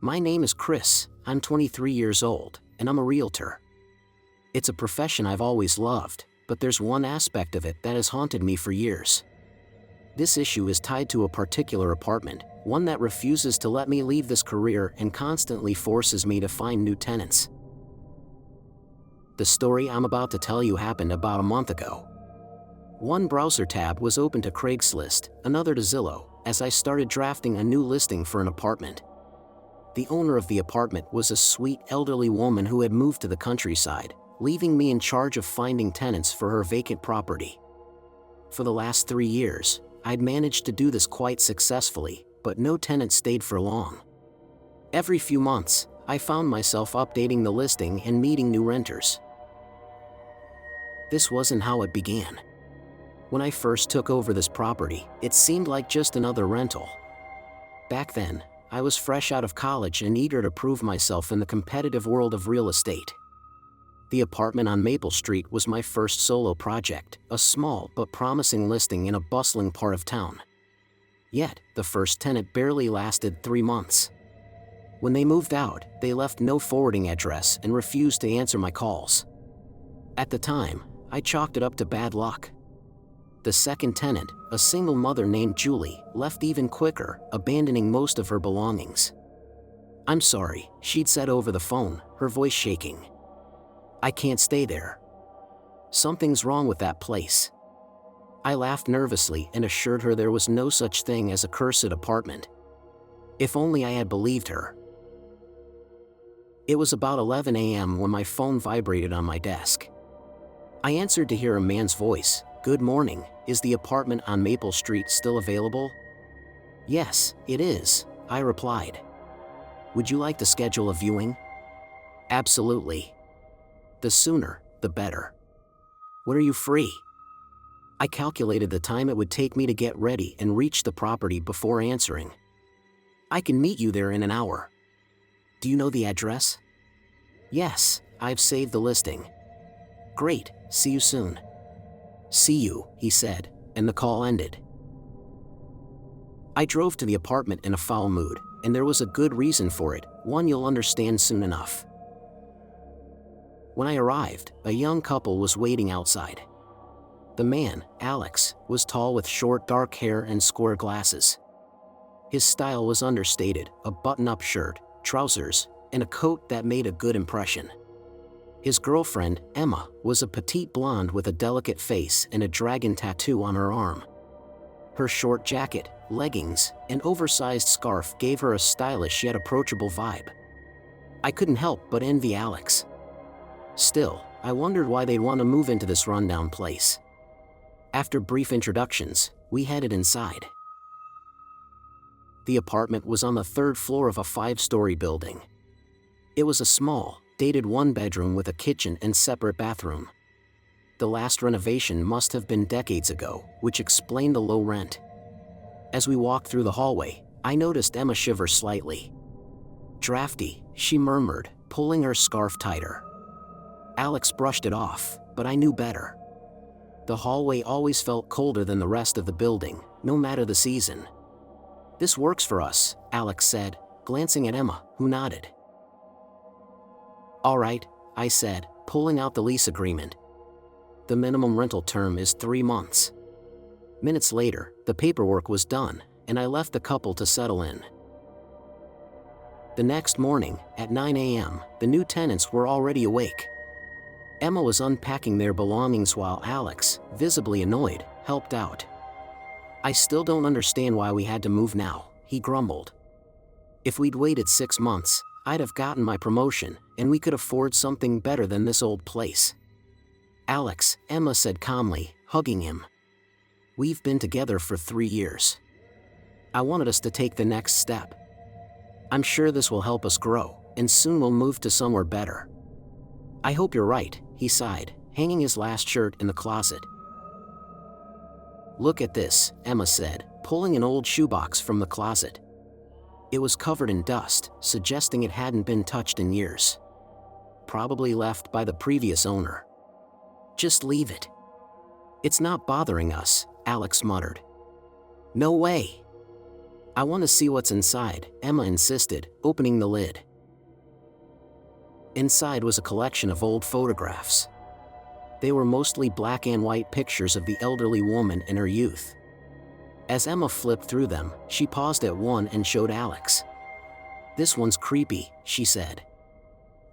My name is Chris, I'm 23 years old, and I'm a realtor. It's a profession I've always loved, but there's one aspect of it that has haunted me for years. This issue is tied to a particular apartment, one that refuses to let me leave this career and constantly forces me to find new tenants. The story I'm about to tell you happened about a month ago. One browser tab was open to Craigslist, another to Zillow, as I started drafting a new listing for an apartment. The owner of the apartment was a sweet elderly woman who had moved to the countryside, leaving me in charge of finding tenants for her vacant property. For the last 3 years, I'd managed to do this quite successfully, but no tenant stayed for long. Every few months, I found myself updating the listing and meeting new renters. This wasn't how it began. When I first took over this property, it seemed like just another rental. Back then, I was fresh out of college and eager to prove myself in the competitive world of real estate. The apartment on Maple Street was my first solo project, a small but promising listing in a bustling part of town. Yet, the first tenant barely lasted 3 months. When they moved out, they left no forwarding address and refused to answer my calls. At the time, I chalked it up to bad luck. The second tenant, a single mother named Julie, left even quicker, abandoning most of her belongings. "I'm sorry," she'd said over the phone, her voice shaking. "I can't stay there. Something's wrong with that place." I laughed nervously and assured her there was no such thing as a cursed apartment. If only I had believed her. It was about 11 a.m. when my phone vibrated on my desk. I answered to hear a man's voice. "Good morning, is the apartment on Maple Street still available?" "Yes, it is," I replied. "Would you like to schedule a viewing?" "Absolutely. The sooner, the better. When are you free?" I calculated the time it would take me to get ready and reach the property before answering. "I can meet you there in an hour." "Do you know the address?" "Yes, I've saved the listing." "Great, see you soon." "See you," he said, and the call ended. I drove to the apartment in a foul mood, and there was a good reason for it, one you'll understand soon enough. When I arrived, a young couple was waiting outside. The man, Alex, was tall with short dark hair and square glasses. His style was understated, a button-up shirt, trousers, and a coat that made a good impression. His girlfriend, Emma, was a petite blonde with a delicate face and a dragon tattoo on her arm. Her short jacket, leggings, and oversized scarf gave her a stylish yet approachable vibe. I couldn't help but envy Alex. Still, I wondered why they'd want to move into this rundown place. After brief introductions, we headed inside. The apartment was on the 3rd floor of a 5-story building. It was a small, dated 1-bedroom with a kitchen and separate bathroom. The last renovation must have been decades ago, which explained the low rent. As we walked through the hallway, I noticed Emma shiver slightly. "Drafty," she murmured, pulling her scarf tighter. Alex brushed it off, but I knew better. The hallway always felt colder than the rest of the building, no matter the season. "This works for us," Alex said, glancing at Emma, who nodded. "All right," I said, pulling out the lease agreement. The minimum rental term is 3 months. Minutes later, the paperwork was done, and I left the couple to settle in. The next morning, at 9 a.m., the new tenants were already awake. Emma was unpacking their belongings while Alex, visibly annoyed, helped out. "I still don't understand why we had to move now," he grumbled. "If we'd waited 6 months, I'd have gotten my promotion, and we could afford something better than this old place." "Alex," Emma said calmly, hugging him. "We've been together for 3 years. I wanted us to take the next step. I'm sure this will help us grow, and soon we'll move to somewhere better." "I hope you're right," he sighed, hanging his last shirt in the closet. "Look at this," Emma said, pulling an old shoebox from the closet. It was covered in dust, suggesting it hadn't been touched in years. Probably left by the previous owner. "Just leave it. It's not bothering us," Alex muttered. "No way." "I want to see what's inside," Emma insisted, opening the lid. Inside was a collection of old photographs. They were mostly black and white pictures of the elderly woman in her youth. As Emma flipped through them, she paused at one and showed Alex. "This one's creepy," she said.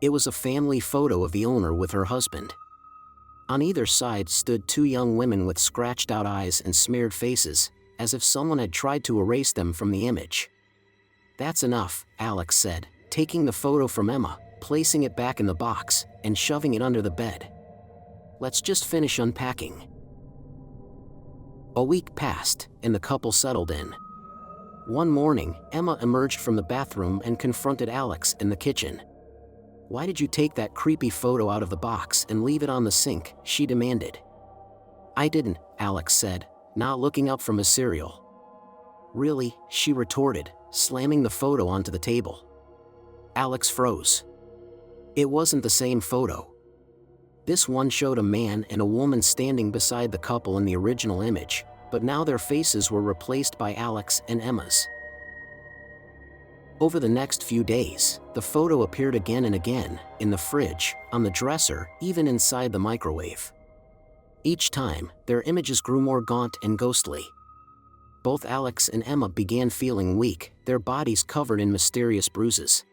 It was a family photo of the owner with her husband. On either side stood two young women with scratched-out eyes and smeared faces, as if someone had tried to erase them from the image. "That's enough," Alex said, taking the photo from Emma, placing it back in the box, and shoving it under the bed. "Let's just finish unpacking." A week passed, and the couple settled in. One morning, Emma emerged from the bathroom and confronted Alex in the kitchen. "Why did you take that creepy photo out of the box and leave it on the sink?" she demanded. "I didn't," Alex said, not looking up from his cereal. "Really?" she retorted, slamming the photo onto the table. Alex froze. It wasn't the same photo. This one showed a man and a woman standing beside the couple in the original image, but now their faces were replaced by Alex and Emma's. Over the next few days, the photo appeared again and again, in the fridge, on the dresser, even inside the microwave. Each time, their images grew more gaunt and ghostly. Both Alex and Emma began feeling weak, their bodies covered in mysterious bruises.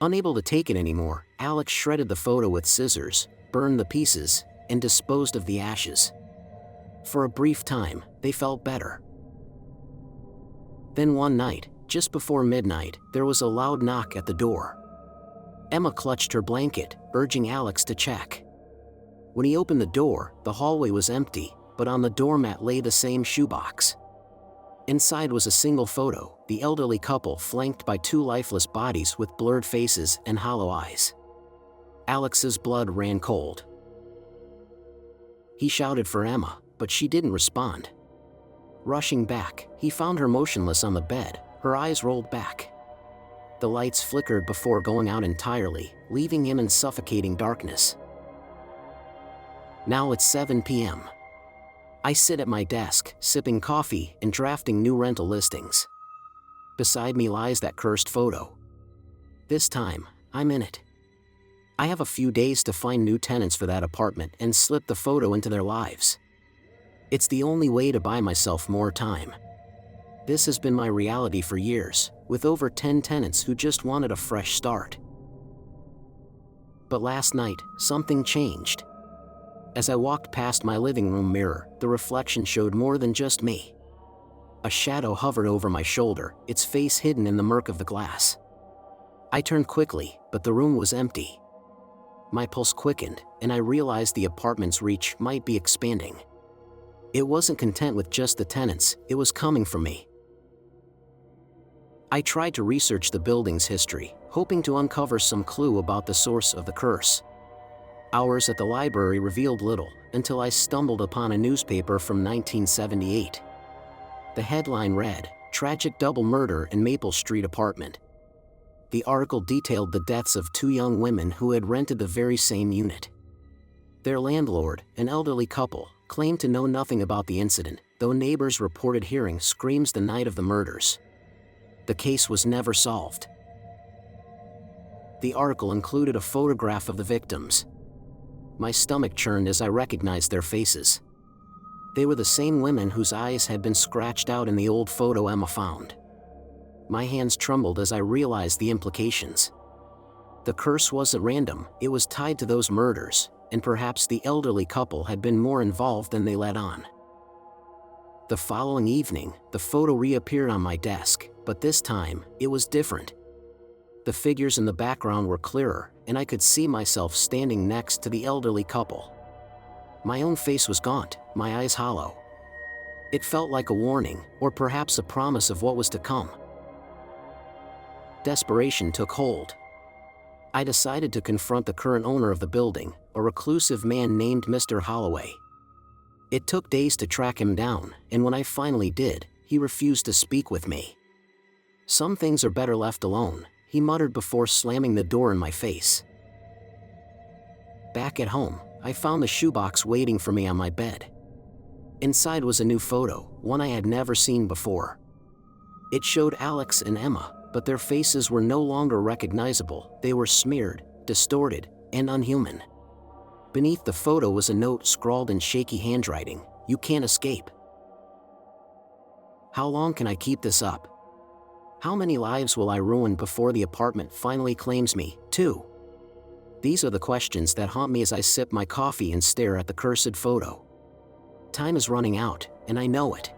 Unable to take it anymore, Alex shredded the photo with scissors, burned the pieces, and disposed of the ashes. For a brief time, they felt better. Then one night, just before midnight, there was a loud knock at the door. Emma clutched her blanket, urging Alex to check. When he opened the door, the hallway was empty, but on the doormat lay the same shoebox. Inside was a single photo, the elderly couple flanked by two lifeless bodies with blurred faces and hollow eyes. Alex's blood ran cold. He shouted for Emma, but she didn't respond. Rushing back, he found her motionless on the bed, her eyes rolled back. The lights flickered before going out entirely, leaving him in suffocating darkness. Now it's 7 p.m. I sit at my desk, sipping coffee and drafting new rental listings. Beside me lies that cursed photo. This time, I'm in it. I have a few days to find new tenants for that apartment and slip the photo into their lives. It's the only way to buy myself more time. This has been my reality for years, with over 10 tenants who just wanted a fresh start. But last night, something changed. As I walked past my living room mirror, the reflection showed more than just me. A shadow hovered over my shoulder, its face hidden in the murk of the glass. I turned quickly, but the room was empty. My pulse quickened, and I realized the apartment's reach might be expanding. It wasn't content with just the tenants, it was coming for me. I tried to research the building's history, hoping to uncover some clue about the source of the curse. Hours at the library revealed little, until I stumbled upon a newspaper from 1978. The headline read, "Tragic Double Murder in Maple Street Apartment." The article detailed the deaths of two young women who had rented the very same unit. Their landlord, an elderly couple, claimed to know nothing about the incident, though neighbors reported hearing screams the night of the murders. The case was never solved. The article included a photograph of the victims. My stomach churned as I recognized their faces. They were the same women whose eyes had been scratched out in the old photo Emma found. My hands trembled as I realized the implications. The curse wasn't random, it was tied to those murders, and perhaps the elderly couple had been more involved than they let on. The following evening, the photo reappeared on my desk, but this time, it was different. The figures in the background were clearer, and I could see myself standing next to the elderly couple. My own face was gaunt, my eyes hollow. It felt like a warning, or perhaps a promise of what was to come. Desperation took hold. I decided to confront the current owner of the building, a reclusive man named Mr. Holloway. It took days to track him down, and when I finally did, he refused to speak with me. "Some things are better left alone," he muttered before slamming the door in my face. Back at home, I found the shoebox waiting for me on my bed. Inside was a new photo, one I had never seen before. It showed Alex and Emma, but their faces were no longer recognizable. They were smeared, distorted, and unhuman. Beneath the photo was a note scrawled in shaky handwriting, "You can't escape." How long can I keep this up? How many lives will I ruin before the apartment finally claims me, too? These are the questions that haunt me as I sip my coffee and stare at the cursed photo. Time is running out, and I know it.